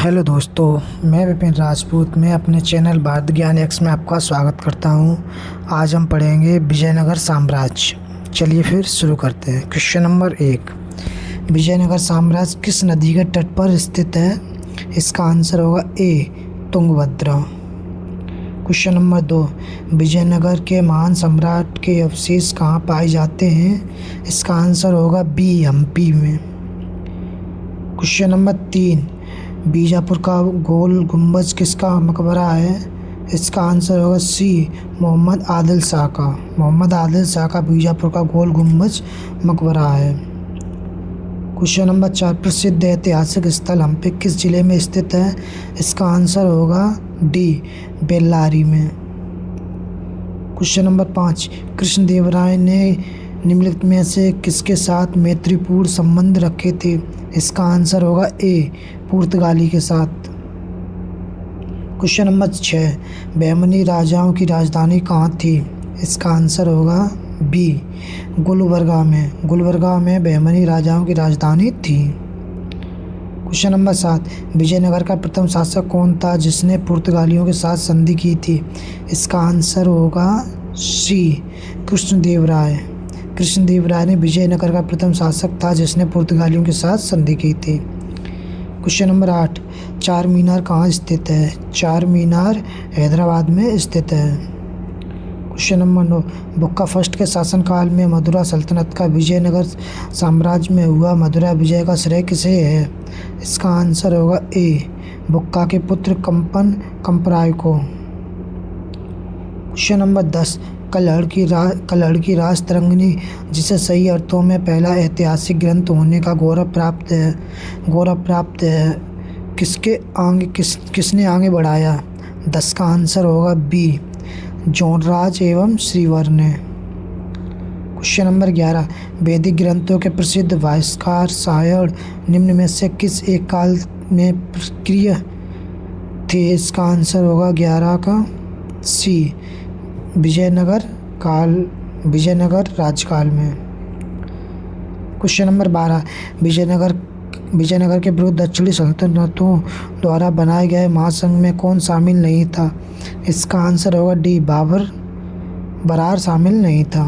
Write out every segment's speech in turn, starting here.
Hello दोस्तों, मैं विपिन राजपूत। मैं अपने चैनल भारत ज्ञान एक्स में आपका स्वागत करता हूं। आज हम पढ़ेंगे विजयनगर साम्राज्य। चलिए फिर शुरू करते हैं। क्वेश्चन नंबर 1, विजयनगर साम्राज्य किस नदी के तट पर स्थित है? इसका आंसर होगा ए, तुंगभद्रा। क्वेश्चन नंबर 2, विजयनगर के महान सम्राट के अवशेष कहाँ पाए जाते हैं? इसका आंसर होगा बी, हम्पी में। क्वेश्चन नंबर 3, बीजापुर का गोल गुम्बज किसका मकबरा है? इसका आंसर होगा सी, मोहम्मद आदिल शाह का। मोहम्मद आदिल शाह का बीजापुर का गोल गुम्बज मकबरा है। क्वेश्चन नंबर 4, प्रसिद्ध ऐतिहासिक स्थल हम्पी किस जिले में स्थित है? इसका आंसर होगा डी, बेल्लारी में। क्वेश्चन नंबर 5, कृष्णदेवराय ने निम्नलिखित में से किसके साथ मैत्रीपूर्ण संबंध रखे थे? इसका आंसर होगा ए, पुर्तगाली के साथ। क्वेश्चन नंबर 6, बहमनी राजाओं की राजधानी कहाँ थी? इसका आंसर होगा बी, गुलबर्गा में। गुलबर्गा में बहमनी राजाओं की राजधानी थी। क्वेश्चन नंबर 7, विजयनगर का प्रथम शासक कौन था जिसने पुर्तगालियों के साथ संधि की थी? इसका आंसर होगा सी, कृष्णदेवराय। कृष्णदेवराय ने विजयनगर का प्रथम शासक था जिसने पुर्तगालियों के साथ संधि की थी। क्वेश्चन नंबर 8, चार मीनार कहाँ स्थित है? चार मीनार हैदराबाद में स्थित है। क्वेश्चन नंबर 9, बुक्का फर्स्ट के शासनकाल में मदुरा सल्तनत का विजयनगर साम्राज्य में हुआ मदुरा विजय का श्रेय किसे है? इसका आंसर होगा ए, बुक्का के पुत्र कंपन कंपराय को। क्वेश्चन नंबर 10, कल्हड़ की राज तरंगिणी जिसे सही अर्थों में पहला ऐतिहासिक ग्रंथ होने का गौरव प्राप्त है किसने आगे बढ़ाया? 10 का आंसर होगा बी, जौनराज एवं श्रीवर ने। क्वेश्चन नंबर 11, वैदिक ग्रंथों के प्रसिद्ध भाष्यकार सायण निम्न में से किस एक काल में सक्रिय थे? इसका आंसर होगा 11 का सी, विजयनगर राजकाल में। क्वेश्चन नंबर 12, विजयनगर के विरुद्ध दक्षिणी सल्तनतों द्वारा बनाए गए महासंघ में कौन शामिल नहीं था? इसका आंसर होगा डी, बरार शामिल नहीं था।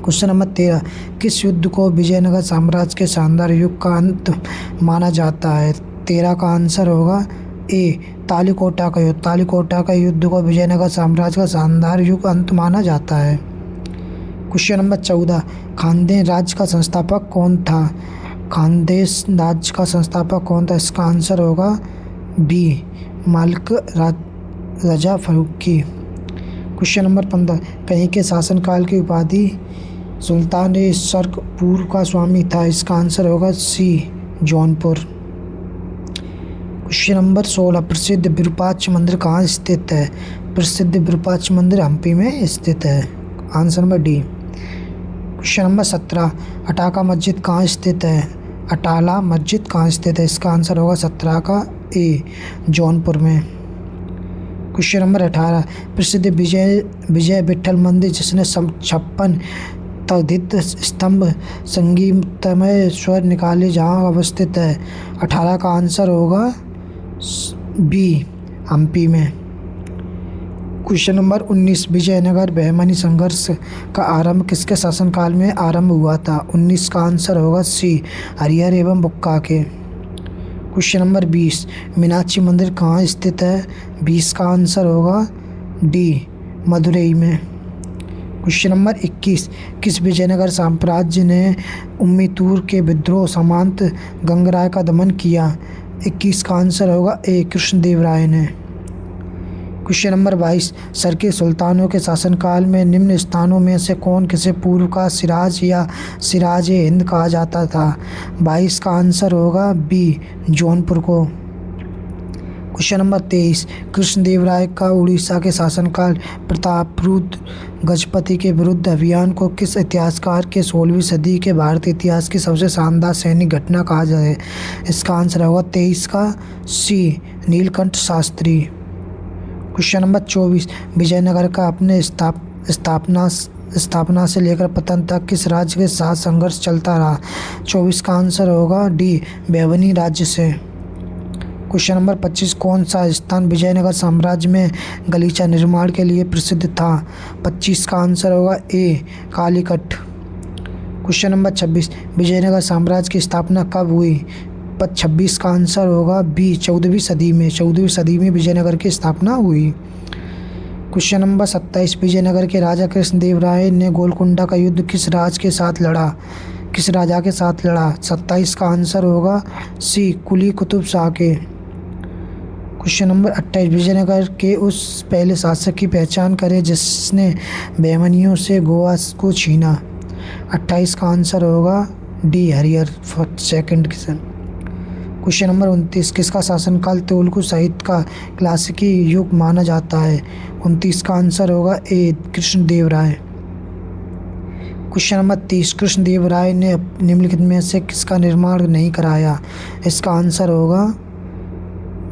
क्वेश्चन नंबर 13, किस युद्ध को विजयनगर साम्राज्य के शानदार युग का अंत माना जाता है? 13 का आंसर होगा ए, तालीकोटा का युद्ध। तालीकोटा का युद्ध को विजयनगर साम्राज्य का शानदार युग अंत माना जाता है। क्वेश्चन नंबर 14, खानदेश राज्य का संस्थापक कौन था? खानदेश राज्य का संस्थापक कौन था? इसका आंसर होगा बी, मालिक रजा फारूकी। क्वेश्चन नंबर 15, कहीं के शासनकाल की उपाधि सुल्तान ए शर्कपुर का स्वामी था? इसका आंसर होगा सी, जौनपुर। क्वेश्चन नंबर 16, प्रसिद्ध विरूपाक्ष मंदिर कहाँ स्थित है? प्रसिद्ध विरूपाक्ष मंदिर हम्पी में स्थित है। Answer number D. Question number 17, अटाका मस्जिद कहाँ स्थित है? अटाला मस्जिद कहाँ स्थित है? इसका आंसर होगा 17 का ए, जौनपुर में। क्वेश्चन नंबर 18, प्रसिद्ध विजय विट्ठल मंदिर जिसने 56 तद्धित स्तंभ संगीतमय स्वर निकाले जहाँ अवस्थित है? 18 का आंसर होगा बी, हम्पी में। क्वेश्चन नंबर 19, विजयनगर बहमनी संघर्ष का आरंभ किसके शासनकाल में आरंभ हुआ था? 19 का आंसर होगा सी, हरिहर एवं बुक्का के। क्वेश्चन नंबर 20, मीनाक्षी मंदिर कहाँ स्थित है? 20 का आंसर होगा डी, मदुरई में। क्वेश्चन नंबर 21, किस विजयनगर साम्राज्य ने उम्मीतूर के विद्रोह सामंत गंगराय का दमन किया? 21 का आंसर होगा ए, कृष्णदेवराय ने। क्वेश्चन नंबर 22, सरकी सुल्तानों के शासनकाल में निम्न स्थानों में से कौन किसे पूर्व का सिराज या सिराज ए हिंद कहा जाता था? 22 का आंसर होगा बी, जौनपुर को। क्वेश्चन नंबर 23, कृष्णदेवराय का उड़ीसा के शासनकाल प्रतापरुद्र गजपति के विरुद्ध अभियान को किस इतिहासकार के 16वीं सदी के भारतीय इतिहास की सबसे शानदार सैनिक घटना कहा जाए? इसका आंसर होगा 23 का सी, नीलकंठ शास्त्री। क्वेश्चन नंबर 24, विजयनगर का अपने स्थापना से लेकर पतन तक किस राज्य के साथ संघर्ष चलता रहा? 24 का आंसर होगा डी, बेवनी राज्य से। क्वेश्चन नंबर 25 कौन सा स्थान विजयनगर साम्राज्य में गलीचा निर्माण के लिए प्रसिद्ध था? 25 का आंसर होगा ए कालीकट। क्वेश्चन नंबर 26 विजयनगर साम्राज्य की स्थापना कब हुई? 26 का आंसर होगा बी 14वीं सदी में। 14वीं सदी में विजयनगर की स्थापना हुई। क्वेश्चन नंबर 27 विजयनगर के राजा कृष्णदेव राय ने गोलकुंडा का युद्ध किस राज के साथ लड़ा? किस राजा के साथ लड़ा? 27 का आंसर होगा सी कुली कुतुब शाह के। क्वेश्चन नंबर 28 विजयनगर के उस पहले शासक की पहचान करें जिसने बहमनियों से गोवा को छीना। 28 का आंसर होगा D Harihar second Kishan. Question number 29 किसका शासनकाल तेलुगु साहित्य का क्लासिकी युग माना जाता है? 29 का आंसर होगा ए कृष्णदेव राय। क्वेश्चन नंबर 30 कृष्णदेव राय ने निम्नलिखित में से किसका निर्माण नहीं कराया? इसका आंसर होगा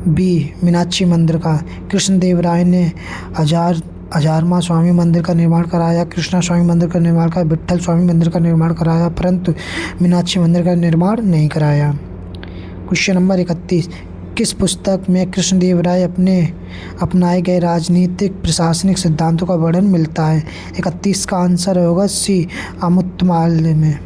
बी मीनाक्षी मंदिर का। कृष्णदेव राय ने हजारमा स्वामी मंदिर का निर्माण कराया, कृष्णा स्वामी मंदिर का निर्माण कराया, विट्ठल स्वामी मंदिर का निर्माण कराया, परंतु मीनाक्षी मंदिर का निर्माण नहीं कराया। क्वेश्चन नंबर 31 किस पुस्तक में कृष्णदेव राय अपनाए गए राजनीतिक प्रशासनिक सिद्धांतों का वर्णन मिलता है? 31 का आंसर होगा सी अमृतमाल्य में।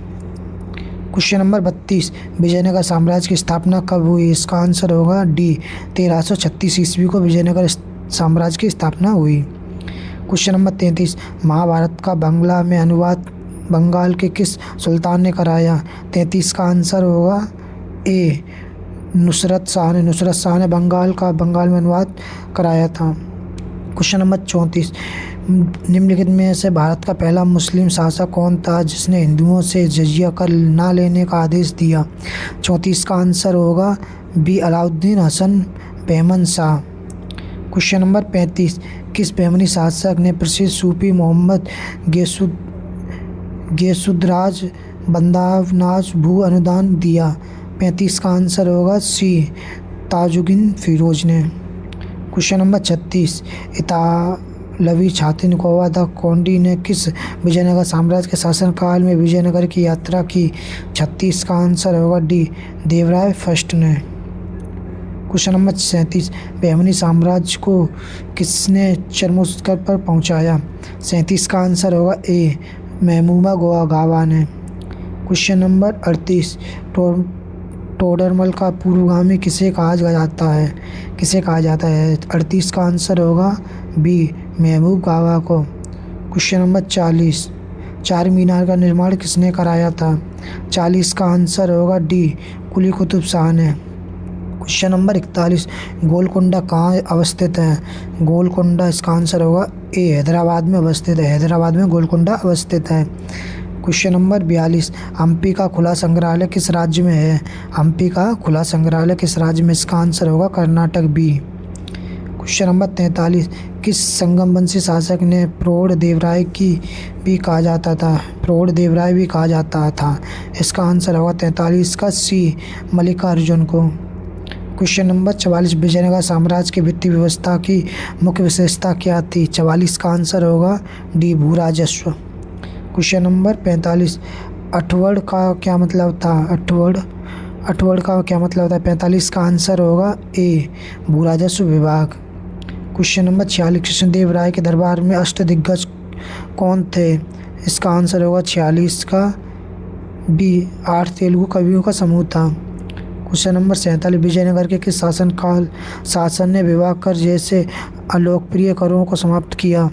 क्वेश्चन नंबर 32 विजयनगर साम्राज्य की स्थापना कब हुई? इसका आंसर होगा डी 1336 ईस्वी को विजयनगर साम्राज्य की स्थापना हुई। क्वेश्चन नंबर 33 महाभारत का बांग्ला में अनुवाद बंगाल के किस सुल्तान ने कराया? 33 का आंसर होगा ए नुसरत शाह ने बंगाल में अनुवाद कराया था। क्वेश्चन नंबर 34 निम्नलिखित में से भारत का पहला मुस्लिम शासक कौन था जिसने हिंदुओं से जजिया कर ना लेने का आदेश दिया? 34 का आंसर होगा B Alauddin Hasan Bahman Shah. Question number 35 किस बहमनी शासक ने प्रसिद्ध सूफी मोहम्मद गेसुद्राज बंदावनाज भू अनुदान दिया? 35 का आंसर होगा सी ताजुद्दीन फिरोज ने। क्वेश्चन नंबर 36 इतालवी छात्री निकोबार द कोंडी ने किस विजयनगर साम्राज्य के शासनकाल में विजयनगर की यात्रा की? 36 का आंसर होगा डी देवराय फर्स्ट ने। क्वेश्चन नंबर 37 बहमनी साम्राज्य को किसने चरमोत्कर्ष पर पहुंचाया? 37 का आंसर होगा ए महमूदा गावा ने। क्वेश्चन नंबर 38 टोडरमल का पूर्वगामी किसे कहा जाता है? 38 का आंसर होगा बी महमूद गावा को। क्वेश्चन नंबर 40 चार मीनार का निर्माण किसने कराया था? 40 का आंसर होगा डी कुली कुतुब शाह ने। क्वेश्चन नंबर 41 गोलकुंडा कहाँ अवस्थित है? गोलकुंडा इसका आंसर होगा ए हैदराबाद में अवस्थित है। हैदराबाद में गोलकुंडा अवस्थित है। क्वेश्चन नंबर 42 हम्पी का खुला संग्रहालय किस राज्य में है? हम्पी का खुला संग्रहालय किस राज्य में? इसका आंसर होगा कर्नाटक बी। क्वेश्चन नंबर 43 किस संगमवंशी शासक ने प्रौढ़ देवराय भी कहा जाता था? इसका आंसर होगा 43 का सी मल्लिकार्जुन को। क्वेश्चन नंबर 44 विजयनगर साम्राज्य की वित्तीय व्यवस्था की मुख्य विशेषता क्या थी? 44 का आंसर होगा डी भू राजस्व। क्वेश्चन नंबर 45 अठवड़ का क्या मतलब था? अठवड़ का क्या मतलब था? 45 का आंसर होगा ए भू राजस्व विभाग। क्वेश्चन नंबर 46 कृष्णदेव राय के दरबार में अष्टदिग्गज कौन थे? इसका आंसर होगा 46 का बी 8 तेलुगु कवियों का समूह था। क्वेश्चन नंबर 47 विजयनगर के किस शासन ने विवाह कर जैसे अलोकप्रिय करों को समाप्त किया?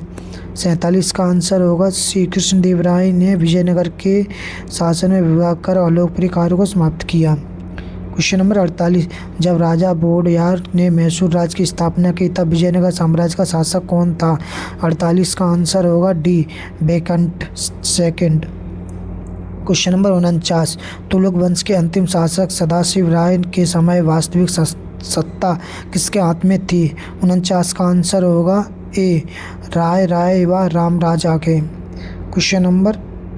47 का आंसर होगा श्री कृष्णदेव राय ने विजयनगर के शासन में विवाह कर अलोकप्रिय कार्यों को समाप्त किया। क्वेश्चन नंबर 48 जब राजा बोडयार ने मैसूर राज्य की स्थापना की तब विजयनगर साम्राज्य का शासक कौन था? 48 का आंसर होगा डी बेकंट सेकंड। क्वेश्चन नंबर 49 तुगलक वंश के अंतिम शासक सदाशिव राय के समय वास्तविक सत्ता किसके हाथ में थी? 49 का आंसर होगा ए राय व राम राजा के। क्वेश्चन नंबर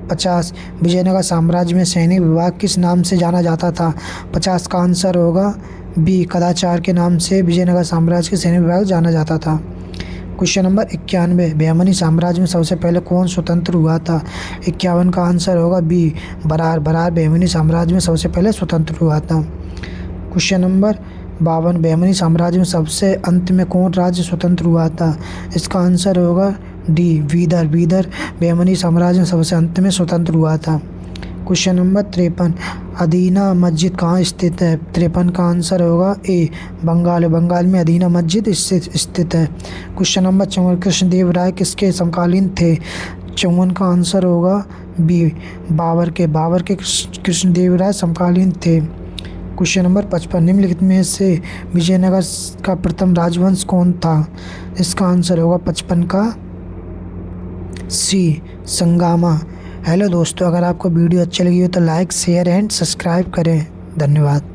50 विजयनगर साम्राज्य में सैनिक विभाग किस नाम से जाना जाता था? 50 का आंसर होगा बी कदाचार के नाम से विजयनगर साम्राज्य के सैनिक विभाग जाना जाता था। क्वेश्चन नंबर 91 बहमनी साम्राज्य में सबसे पहले कौन स्वतंत्र हुआ था? 51 का आंसर होगा बी बरार बहमनी साम्राज्य में सबसे पहले स्वतंत्र हुआ था। क्वेश्चन नंबर 52 बहमनी साम्राज्य में सबसे अंत में कौन राज्य स्वतंत्र हुआ था? इसका आंसर होगा डी बीदर। बीदर बहमनी साम्राज्य में सबसे अंत में स्वतंत्र हुआ था। क्वेश्चन नंबर 53, अदीना मस्जिद कहाँ स्थित है? 53 का आंसर होगा ए बंगाल। बंगाल में अदीना मस्जिद स्थित है। क्वेश्चन नंबर 54, कृष्णदेव राय किसके समकालीन थे? 54 का आंसर होगा बी बाबर के। बाबर के कृष्णदेव राय समकालीन थे। क्वेश्चन नंबर 55, निम्नलिखित में से विजयनगर का प्रथम राजवंश कौन था? इसका आंसर होगा 55 का सी संगामा। हेलो दोस्तों, अगर आपको वीडियो अच्छी लगी हो तो लाइक शेयर एंड सब्सक्राइब करें। धन्यवाद।